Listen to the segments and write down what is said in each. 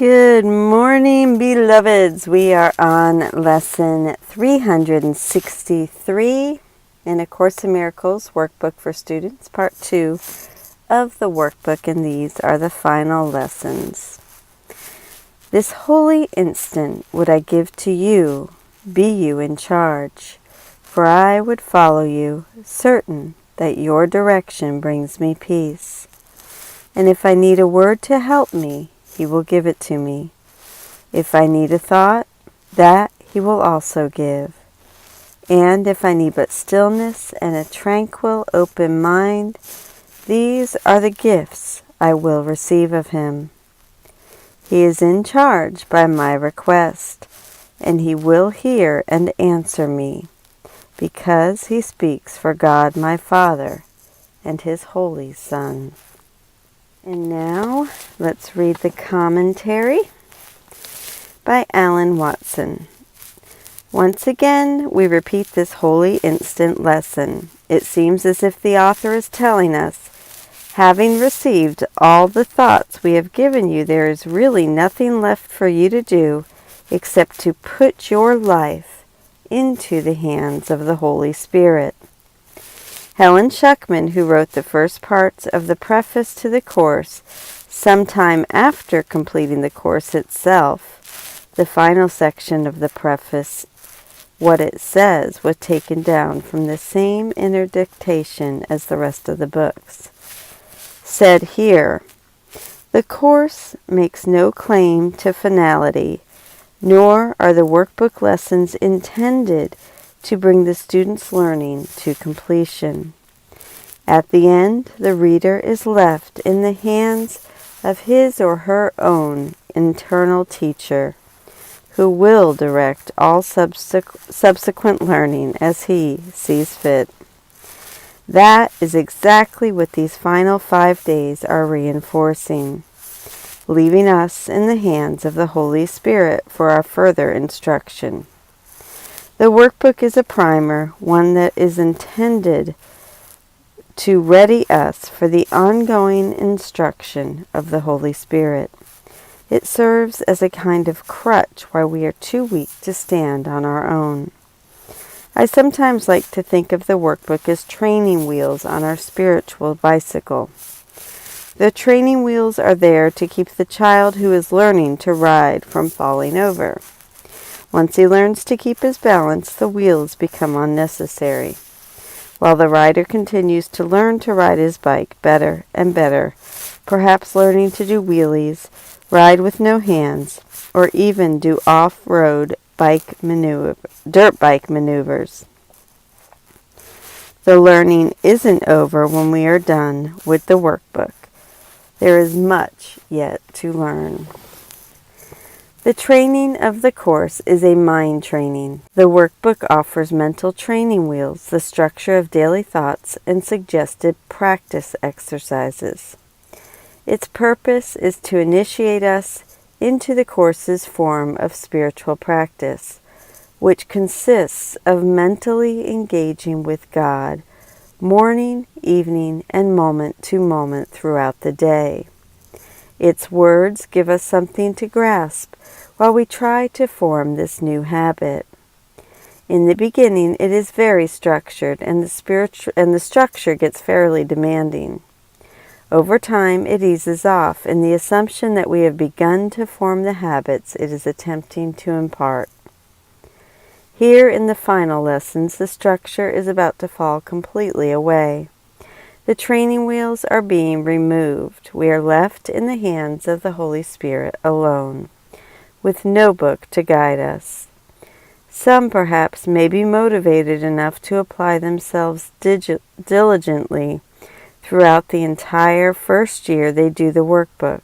Good morning, beloveds. We are on lesson 363 in A Course in Miracles workbook for students, part 2 of the workbook, and these are the final lessons. This holy instant would I give to you, be you in charge, for I would follow you, certain that your direction brings me peace. And if I need a word to help me, He will give it to me. If I need a thought, that He will also give. And if I need but stillness and a tranquil, open mind, these are the gifts I will receive of Him. He is in charge by my request, and He will hear and answer me, because He speaks for God my Father and His Holy Son. And now, let's read the commentary by Alan Watson. Once again, we repeat this holy instant lesson. It seems as if the author is telling us, having received all the thoughts we have given you, there is really nothing left for you to do except to put your life into the hands of the Holy Spirit. Helen Schuckman, who wrote the first parts of the preface to the Course, sometime after completing the Course itself, the final section of the preface, what it says, was taken down from the same inner dictation as the rest of the books. Said here, the Course makes no claim to finality, nor are the workbook lessons intended to bring the student's learning to completion. At the end, the reader is left in the hands of his or her own internal teacher, who will direct all subsequent learning as he sees fit. That is exactly what these final 5 days are reinforcing, leaving us in the hands of the Holy Spirit for our further instruction. The workbook is a primer, one that is intended to ready us for the ongoing instruction of the Holy Spirit. It serves as a kind of crutch while we are too weak to stand on our own. I sometimes like to think of the workbook as training wheels on our spiritual bicycle. The training wheels are there to keep the child who is learning to ride from falling over. Once he learns to keep his balance, the wheels become unnecessary, while the rider continues to learn to ride his bike better and better, perhaps learning to do wheelies, ride with no hands, or even do off-road dirt bike maneuvers. The learning isn't over when we are done with the workbook. There is much yet to learn. The training of the Course is a mind training. The workbook offers mental training wheels, the structure of daily thoughts, and suggested practice exercises. Its purpose is to initiate us into the Course's form of spiritual practice, which consists of mentally engaging with God, morning, evening, and moment to moment throughout the day. Its words give us something to grasp while we try to form this new habit. In the beginning, it is very structured, and the structure gets fairly demanding. Over time, it eases off in the assumption that we have begun to form the habits it is attempting to impart. Here in the final lessons, the structure is about to fall completely away. The training wheels are being removed. We are left in the hands of the Holy Spirit alone, with no book to guide us. Some perhaps may be motivated enough to apply themselves diligently throughout the entire first year they do the workbook,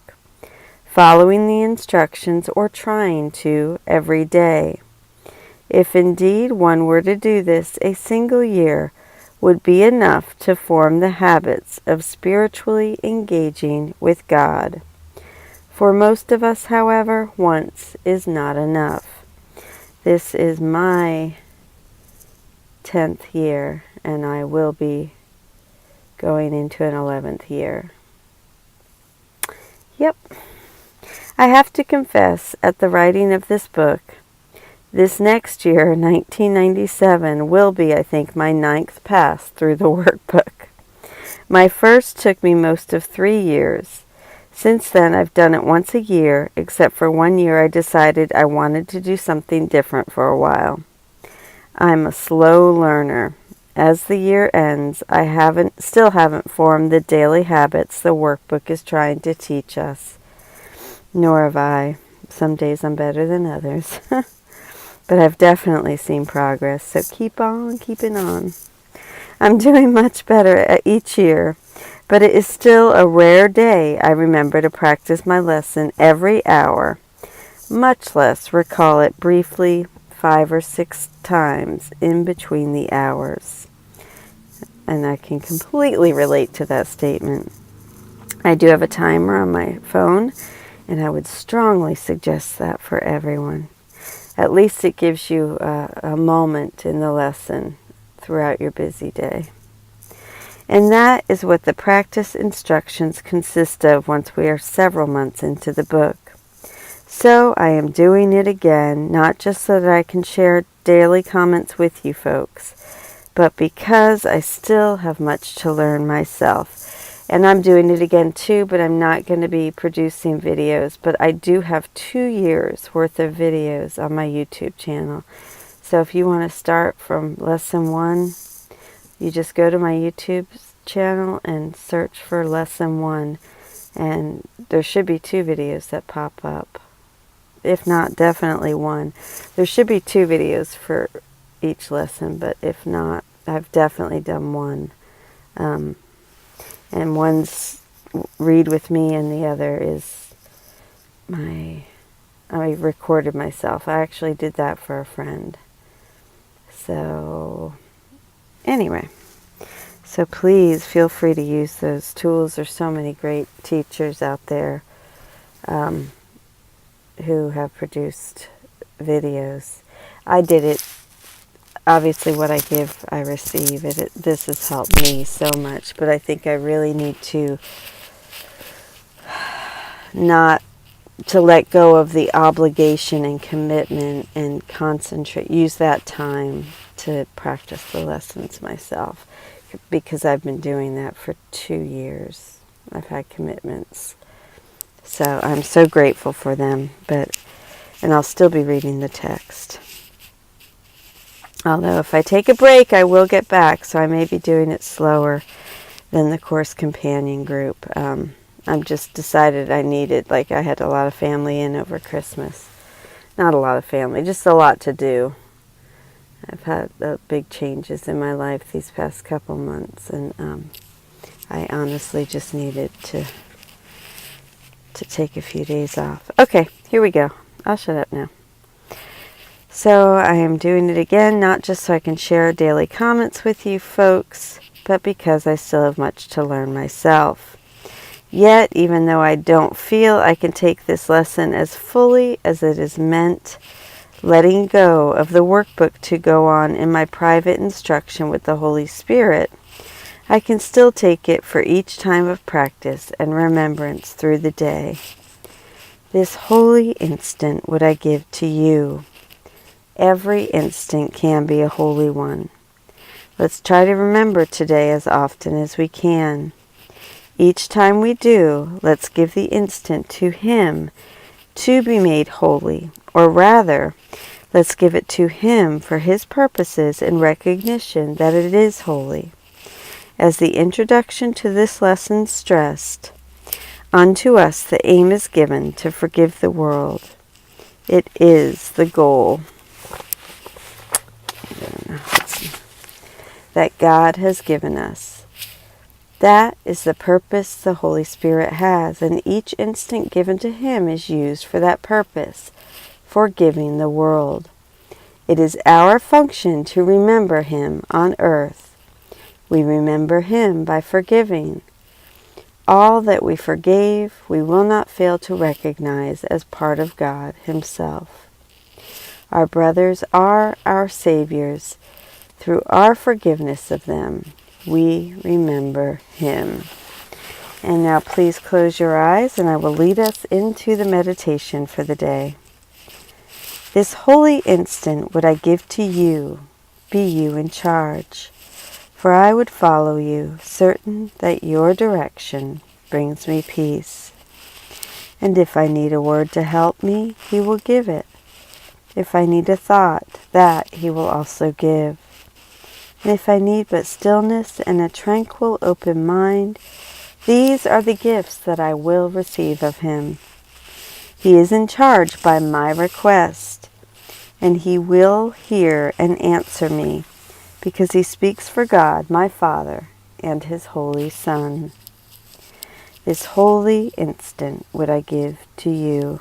following the instructions or trying to every day. If indeed one were to do this, a single year would be enough to form the habits of spiritually engaging with God. For most of us, however, once is not enough. This is my 10th year, and I will be going into an 11th year. Yep. I have to confess, at the writing of this book, this next year, 1997, will be, I think, my 9th pass through the workbook. My first took me most of 3 years. Since then, I've done it once a year, except for 1 year I decided I wanted to do something different for a while. I'm a slow learner. As the year ends, I still haven't formed the daily habits the workbook is trying to teach us. Nor have I. Some days I'm better than others. But I've definitely seen progress, so keep on keeping on. I'm doing much better each year, but it is still a rare day I remember to practice my lesson every hour, much less recall it briefly 5 or 6 times in between the hours. And I can completely relate to that statement. I do have a timer on my phone, and I would strongly suggest that for everyone. At least it gives you a moment in the lesson throughout your busy day. And that is what the practice instructions consist of once we are several months into the book. So I am doing it again, not just so that I can share daily comments with you folks, but because I still have much to learn myself. And I'm doing it again too, but I'm not going to be producing videos. But I do have 2 years worth of videos on my YouTube channel. So if you want to start from lesson 1, you just go to my YouTube channel and search for lesson 1. And there should be 2 videos that pop up. If not, definitely 1. There should be 2 videos for each lesson, but if not, I've definitely done 1. And one's read with me, and the other is I recorded myself. I actually did that for a friend. So, anyway. So please feel free to use those tools. There's so many great teachers out there who have produced videos. I did it. Obviously, what I give, I receive. This has helped me so much, but I think I really need to not to let go of the obligation and commitment and concentrate. Use that time to practice the lessons myself, because I've been doing that for 2 years. I've had commitments, so I'm so grateful for them. And I'll still be reading the text. Although if I take a break, I will get back, so I may be doing it slower than the Course Companion group. I've just decided I needed, I had a lot of family in over Christmas. Not a lot of family, just a lot to do. I've had big changes in my life these past couple months, and I honestly just needed to take a few days off. Okay, here we go. I'll shut up now. So I am doing it again, not just so I can share daily comments with you folks, but because I still have much to learn myself. Yet, even though I don't feel I can take this lesson as fully as it is meant, letting go of the workbook to go on in my private instruction with the Holy Spirit, I can still take it for each time of practice and remembrance through the day. This holy instant would I give to you. Every instant can be a holy one. Let's try to remember today as often as we can. Each time we do, let's give the instant to Him to be made holy, or rather, let's give it to Him for His purposes in recognition that it is holy. As the introduction to this lesson stressed, unto us the aim is given to forgive the world. It is the goal that God has given us. That is the purpose the Holy Spirit has, and each instant given to Him is used for that purpose, forgiving the world. It is our function to remember Him on earth. We remember Him by forgiving. All that we forgave, we will not fail to recognize as part of God Himself. Our brothers are our saviors. Through our forgiveness of them, we remember Him. And now please close your eyes and I will lead us into the meditation for the day. This holy instant would I give to you, be you in charge, for I would follow you, certain that your direction brings me peace. And if I need a word to help me, He will give it. If I need a thought, that He will also give. And if I need but stillness and a tranquil, open mind, these are the gifts that I will receive of Him. He is in charge by my request, and He will hear and answer me, because He speaks for God, my Father, and His Holy Son. This holy instant would I give to you.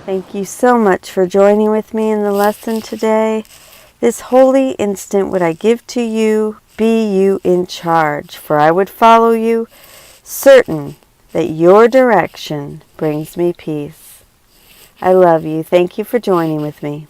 Thank you so much for joining with me in the lesson today. This holy instant would I give to you, be you in charge, for I would follow you, certain that your direction brings me peace. I love you. Thank you for joining with me.